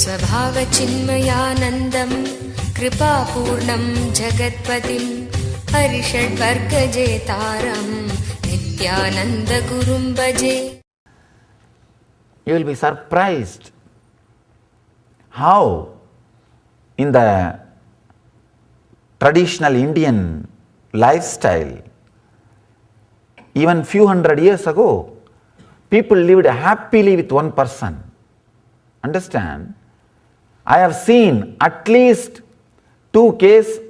स्वभावचिन्मयानन्दं कृपापूर्णं जगत्पतिं हरिषड्वर्गजेतारं नित्यानन्दगुरुं भजे. You will be surprised how in the traditional Indian lifestyle, even few hundred years ago, people lived happily with one person. Understand? I have seen at least 2 cases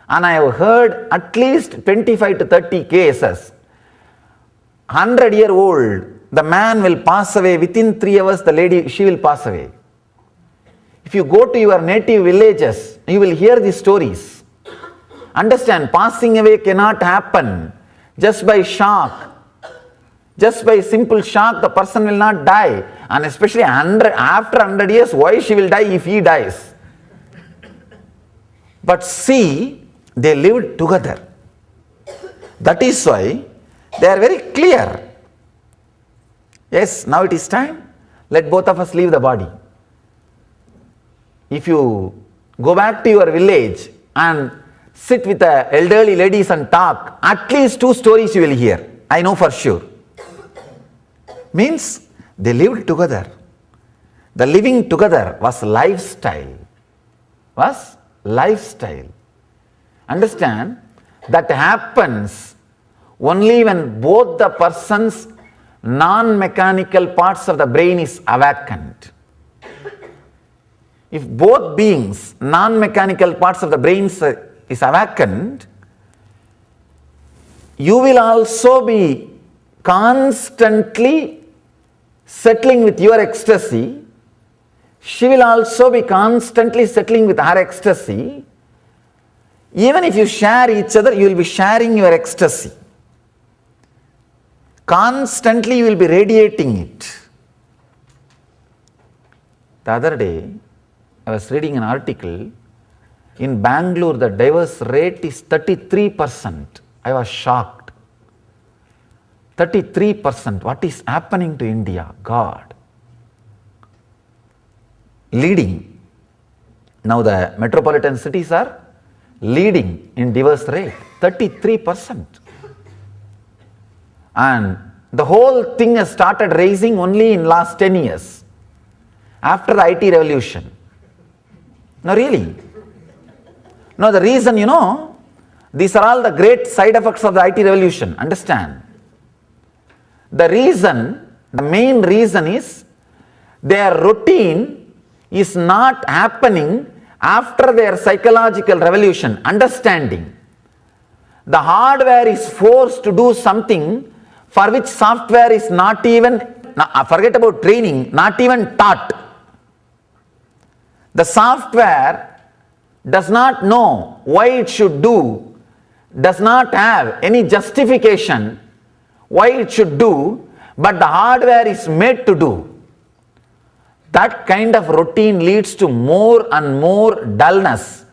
and I have heard at least 25 to 30 cases. 100-year-old, the man will pass away within 3 hours, the lady, she will pass away. If you go to your native villages, you will hear these stories. Understand, passing away cannot happen just by shock. Just by simple shock, the person will not die. And especially after 100 years, why she will die if he dies? But see, they lived together. That is why they are very clear. Yes, now it is time. Let both of us leave the body. If you go back to your village and sit with the elderly ladies and talk, at least 2 stories you will hear. I know for sure. Means they lived together. The living together was lifestyle. Was lifestyle. Understand? That happens only when both the person's non-mechanical parts of the brain is awakened. If both beings, non-mechanical parts of the brain is awakened, you will also be constantly settling with your ecstasy. She will also be constantly settling with her ecstasy. Even if you share each other, you will be sharing your ecstasy. Constantly you will be radiating it. The other day, I was reading an article. In Bangalore, the divorce rate is 33%. I was shocked. 33%. What is happening to India? God. Leading. Now the metropolitan cities are leading in divorce rate. 33%. And the whole thing has started rising only in last 10 years. After the IT revolution. No, really. No, the reason, these are all the great side effects of the IT revolution. Understand? The reason, the main reason is their routine is not happening after their psychological revolution. Understanding. The hardware is forced to do something for which software is not even, forget about training, not even taught. The software does not know why it should do, does not have any justification why it should do, but the hardware is made to do. That kind of routine leads to more and more dullness.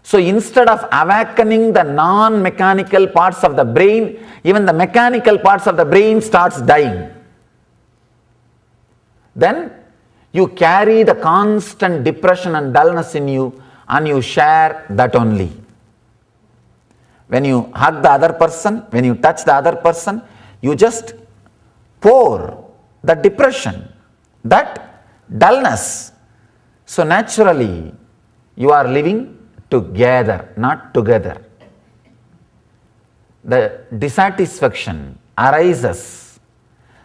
So instead of awakening the non-mechanical parts of the brain, even the mechanical parts of the brain starts dying. Then you carry the constant depression and dullness in you and you share that only. When you hug the other person, when you touch the other person, you just pour the depression, that dullness. So naturally, you are living together, not together. The dissatisfaction arises.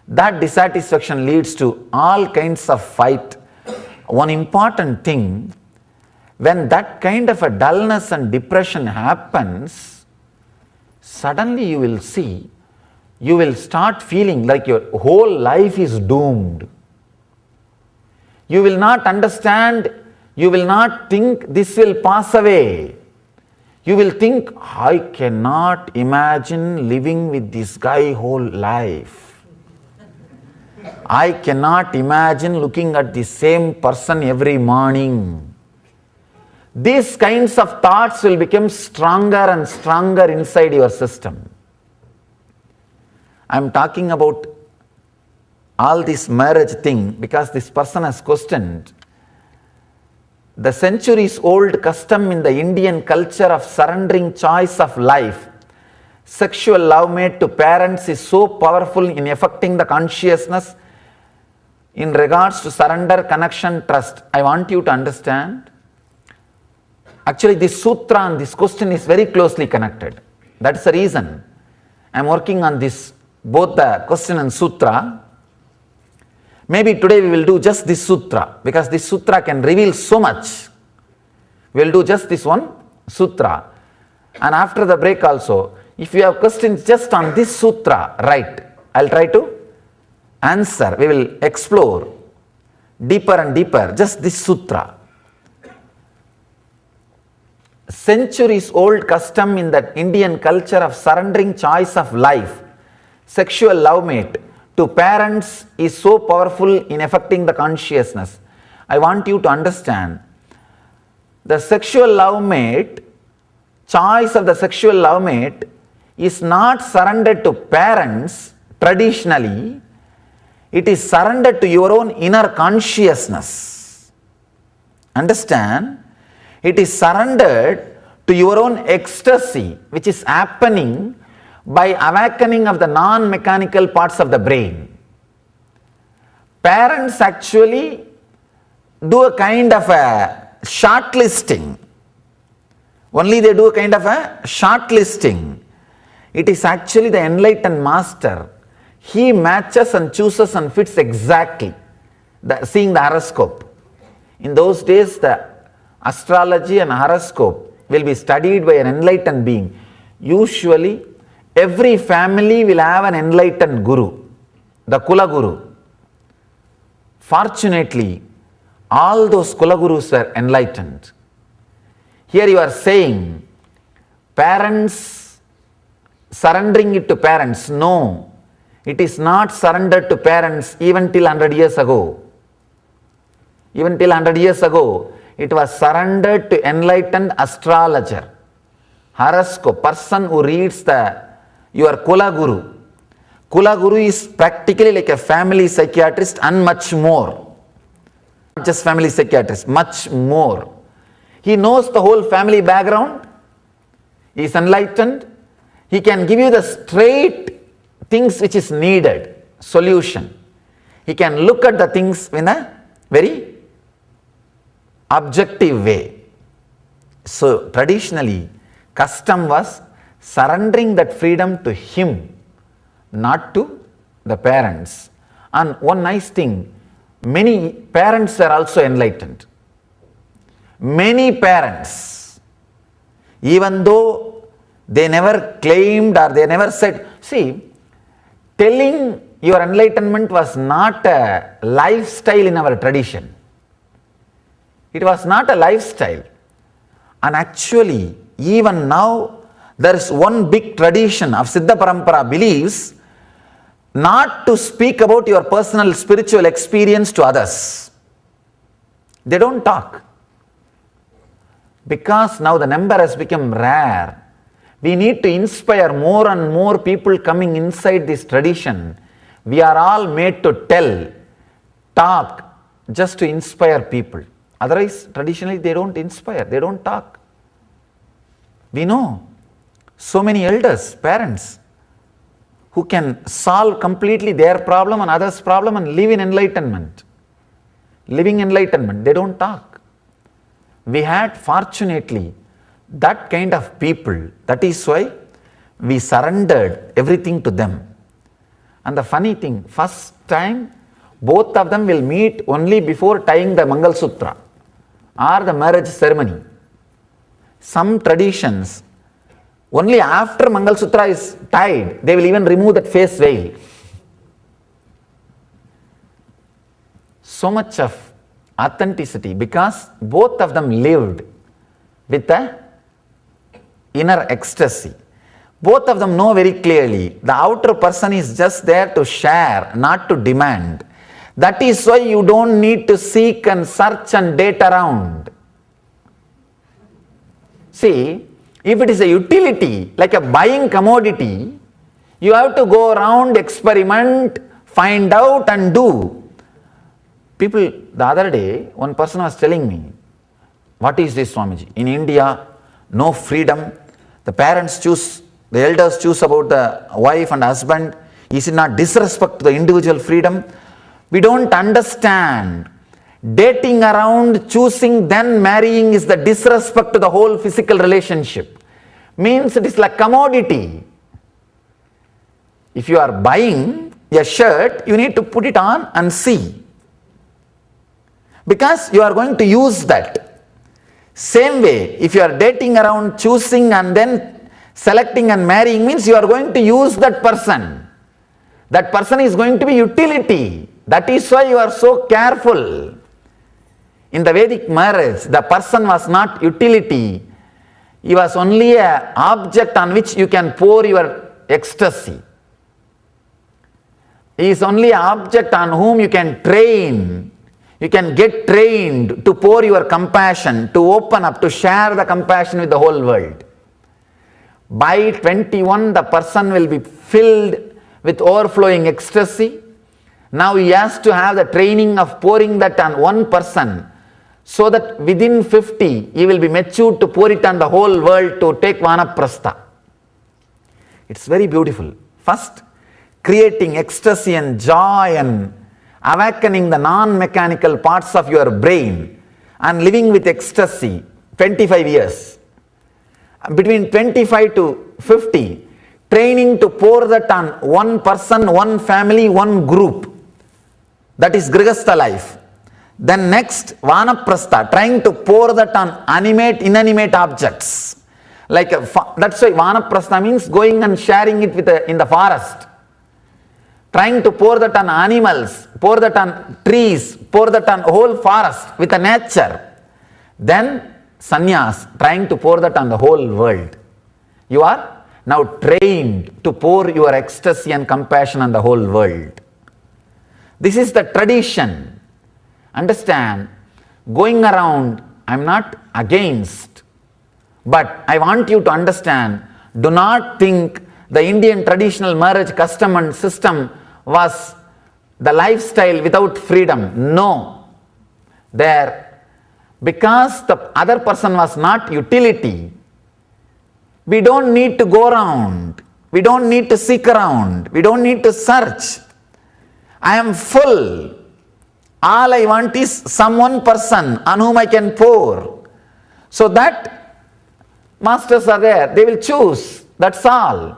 That dissatisfaction leads to all kinds of fight. One important thing, when that kind of a dullness and depression happens, suddenly you will see, you will start feeling like your whole life is doomed. You will not understand, you will not think this will pass away. You will think, I cannot imagine living with this guy whole life. I cannot imagine looking at the same person every morning. These kinds of thoughts will become stronger and stronger inside your system. I am talking about all this marriage thing because this person has questioned. the centuries old custom in the Indian culture of surrendering choice of life, sexual love made to parents is so powerful in affecting the consciousness in regards to surrender, connection, trust. I want you to understand. Actually, this sutra and this question is very closely connected. That's the reason I am working on this, both the question and sutra. Maybe today we will do just this sutra, because this sutra can reveal so much. We will do just this one sutra. And after the break also, if you have questions just on this sutra, right, I will try to answer. We will explore deeper and deeper just this sutra. Centuries old custom in the Indian culture of surrendering choice of life, sexual love mate, to parents is so powerful in affecting the consciousness. I want you to understand, the sexual love mate, choice of the sexual love mate is not surrendered to parents traditionally, it is surrendered to your own inner consciousness. Understand? It is surrendered to your own ecstasy, which is happening by awakening of the non-mechanical parts of the brain. Parents actually do a kind of a shortlisting. Only they do a kind of a shortlisting. It is actually the enlightened master. He matches and chooses and fits exactly, seeing the horoscope. In those days, the astrology and horoscope will be studied by an enlightened being. Usually, every family will have an enlightened guru, the Kula Guru. Fortunately, all those Kula Gurus were enlightened. Here you are saying, parents, surrendering it to parents. No, it is not surrendered to parents even till 100 years ago. Even till 100 years ago, it was surrendered to enlightened astrologer, horoscope, person who reads your Kula Guru. Kula Guru is practically like a family psychiatrist and much more. Not just family psychiatrist, much more. He knows the whole family background. He is enlightened. He can give you the straight things which is needed, solution. He can look at the things in a very objective way. So traditionally, custom was surrendering that freedom to him, not to the parents. And one nice thing, many parents are also enlightened. Many parents, even though they never claimed or they never said, see, telling your enlightenment was not a lifestyle in our tradition. It was not a lifestyle. And actually, even now, there is one big tradition of Siddha Parampara believes not to speak about your personal spiritual experience to others. They don't talk. Because now the number has become rare, we need to inspire more and more people coming inside this tradition. We are all made to tell, talk, just to inspire people. Otherwise, traditionally they don't inspire, they don't talk. We know so many elders, parents, who can solve completely their problem and others' problem and live in enlightenment. Living enlightenment, they don't talk. We had, fortunately, that kind of people. That is why we surrendered everything to them. And the funny thing, first time, both of them will meet only before tying the Mangal Sutra or the marriage ceremony. Some traditions, only after Mangal Sutra is tied, they will even remove that face veil. So much of authenticity, because both of them lived with the inner ecstasy. Both of them know very clearly the outer person is just there to share, not to demand. That is why you don't need to seek and search and date around. See, if it is a utility, like a buying commodity, you have to go around, experiment, find out and do. People, the other day, one person was telling me, What is this, Swamiji? In India, no freedom. The parents choose, the elders choose about the wife and husband. Is it not disrespect to the individual freedom? We don't understand. Dating around, choosing, then marrying is the disrespect to the whole physical relationship. Means it is like commodity. If you are buying a shirt, you need to put it on and see. Because you are going to use that. Same way, if you are dating around, choosing and then selecting and marrying, means you are going to use that person. That person is going to be utility. That is why you are so careful. In the Vedic marriage, the person was not utility. He was only an object on which you can pour your ecstasy. He is only an object on whom you can train. You can get trained to pour your compassion, to open up, to share the compassion with the whole world. By 21, the person will be filled with overflowing ecstasy. Now he has to have the training of pouring that on one person, so that within 50, he will be matured to pour it on the whole world to take vanaprastha. It's very beautiful. First, creating ecstasy and joy and awakening the non-mechanical parts of your brain and living with ecstasy 25 years. Between 25 to 50, training to pour that on one person, one family, one group. That is Grihastha life. Then next, Vanaprastha, trying to pour that on inanimate objects. That's why Vanaprastha means going and sharing it in the forest. Trying to pour that on animals, pour that on trees, pour that on whole forest with the nature. Then sannyas, trying to pour that on the whole world. You are now trained to pour your ecstasy and compassion on the whole world. This is the tradition. Understand, going around, I am not against, but I want you to understand, do not think the Indian traditional marriage custom and system was the lifestyle without freedom. No. Because the other person was not utility, we don't need to go around. We don't need to seek around. We don't need to search. I am full. All I want is some one person on whom I can pour. So that masters are there. They will choose. That's all.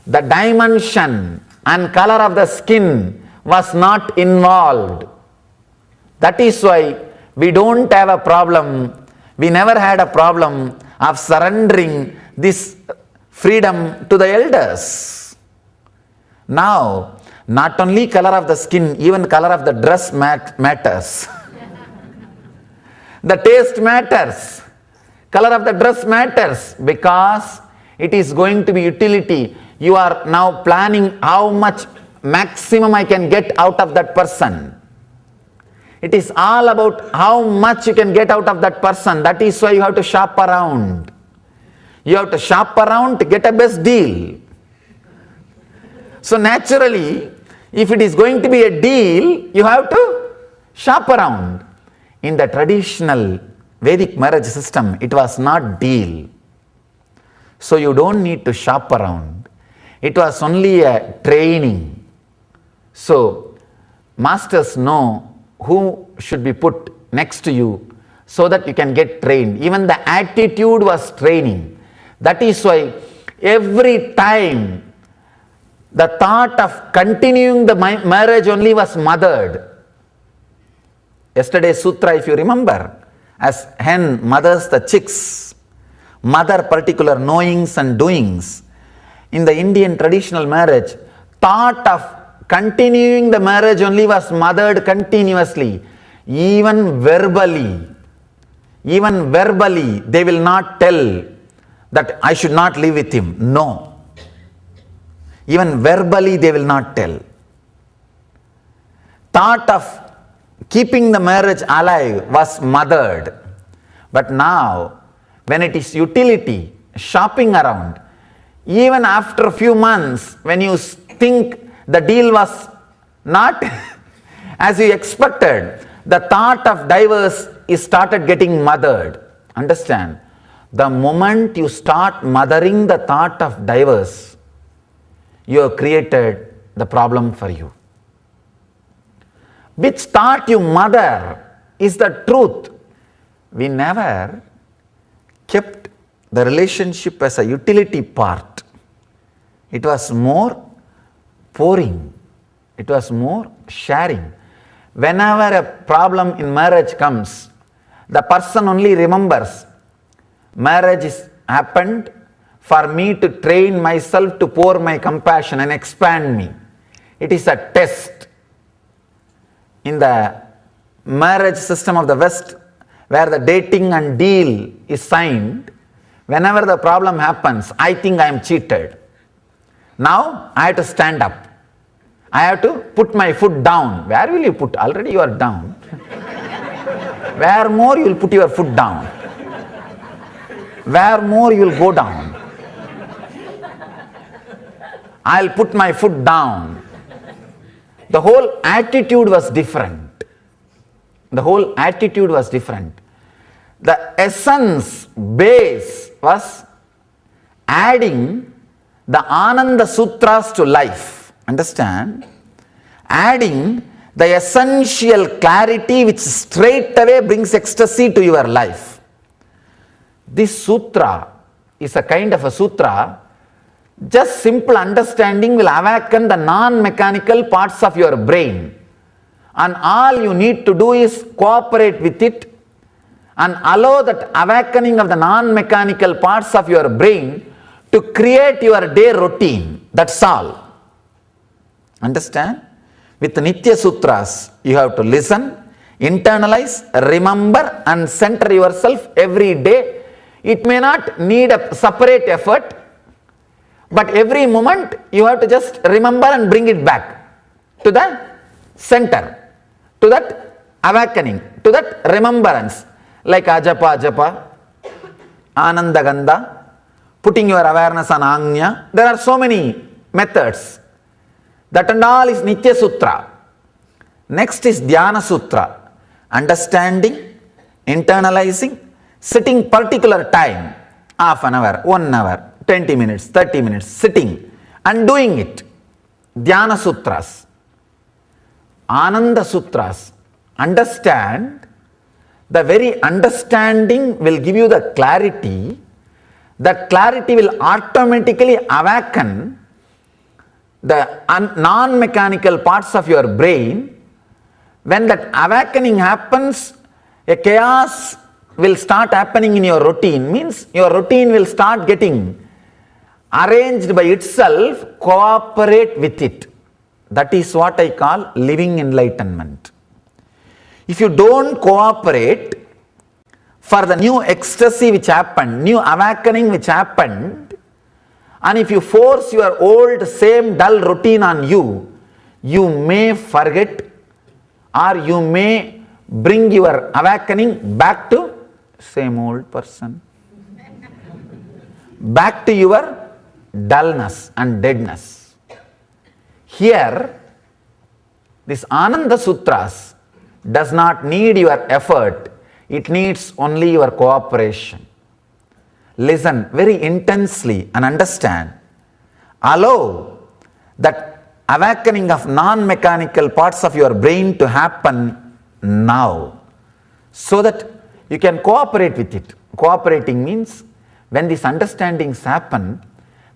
The dimension and color of the skin was not involved. That is why we don't have a problem. We never had a problem of surrendering this freedom to the elders. Now, not only color of the skin, even color of the dress matters. The taste matters. Color of the dress matters because it is going to be utility. You are now planning how much maximum I can get out of that person. It is all about how much you can get out of that person. That is why you have to shop around. You have to shop around to get a best deal. So naturally, if it is going to be a deal, you have to shop around. In the traditional Vedic marriage system, it was not deal. So you don't need to shop around. It was only a training. So masters know who should be put next to you so that you can get trained. Even the attitude was training. That is why every time the thought of continuing the marriage only was mothered. Yesterday's sutra, if you remember, as hen mothers the chicks, mother particular knowings and doings. In the Indian traditional marriage, thought of continuing the marriage only was mothered continuously. Even verbally, they will not tell that I should not live with him. No. Even verbally they will not tell. Thought of keeping the marriage alive was mothered. But now, when it is utility, shopping around, even after a few months, when you think the deal was not as you expected, the thought of divorce is started getting mothered. Understand? The moment you start mothering the thought of divorce, you have created the problem for you. Which thought you mother is the truth. We never kept the relationship as a utility part. It was more pouring. It was more sharing. Whenever a problem in marriage comes, the person only remembers, marriage is happened for me to train myself to pour my compassion and expand me. It is a test. In the marriage system of the West, where the dating and deal is signed, whenever the problem happens, I think I am cheated. Now I have to stand up. I have to put my foot down. Where will you put? Already you are down. Where more you will put your foot down? Where more you will go down? I'll put my foot down. The whole attitude was different. The whole attitude was different. The essence, base was adding the Ananda Sutras to life. Understand? Adding the essential clarity which straight away brings ecstasy to your life. This sutra is a kind of a sutra. Just simple understanding will awaken the non-mechanical parts of your brain. And all you need to do is cooperate with it and allow that awakening of the non-mechanical parts of your brain to create your day routine. That's all. Understand? With the Nitya Sutras, you have to listen, internalize, remember and center yourself every day. It may not need a separate effort, but every moment you have to just remember and bring it back to the center, to that awakening, to that remembrance. Like Ajapa Japa, Ananda Gandha, putting your awareness on Agnya. There are so many methods. That and all is Nitya Sutra. Next is Dhyana Sutra. Understanding, internalizing, sitting particular time, half an hour, 1 hour, 20 minutes, 30 minutes, sitting and doing it. Dhyana Sutras. Ananda Sutras. Understand. The very understanding will give you the clarity. That clarity will automatically awaken the non-mechanical parts of your brain. When that awakening happens, a chaos will start happening in your routine. Means your routine will start getting arranged by itself. Cooperate with it. That is what I call living enlightenment. If you don't cooperate for the new ecstasy which happened, new awakening which happened, and if you force your old same dull routine on you, you may forget or you may bring your awakening back to same old person. Back to your dullness and deadness. Here, this Ananda Sutras does not need your effort, it needs only your cooperation. Listen very intensely and understand. Allow that awakening of non-mechanical parts of your brain to happen now, so that you can cooperate with it. Cooperating means when these understandings happen,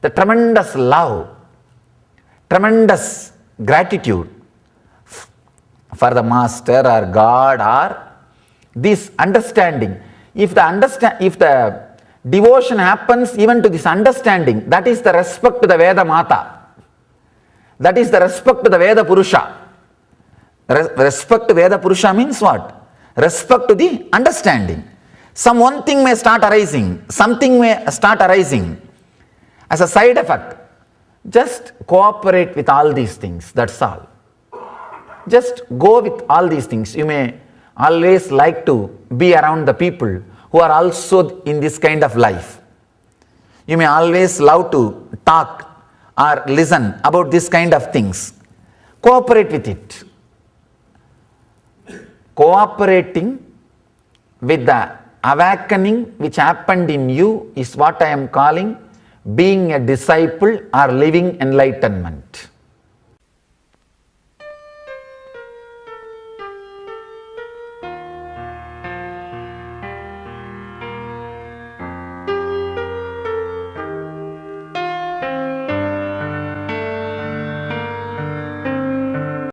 the tremendous love, tremendous gratitude for the master or God or this understanding. If the devotion happens even to this understanding, that is the respect to the Veda Mata. That is the respect to the Veda Purusha. Respect to Veda Purusha means what? Respect to the understanding. Some one thing may start arising, something may start arising as a side effect. Just cooperate with all these things, that's all. Just go with all these things. You may always like to be around the people who are also in this kind of life. You may always love to talk or listen about this kind of things. Cooperate with it. Cooperating with the awakening which happened in you is what I am calling being a disciple or living enlightenment.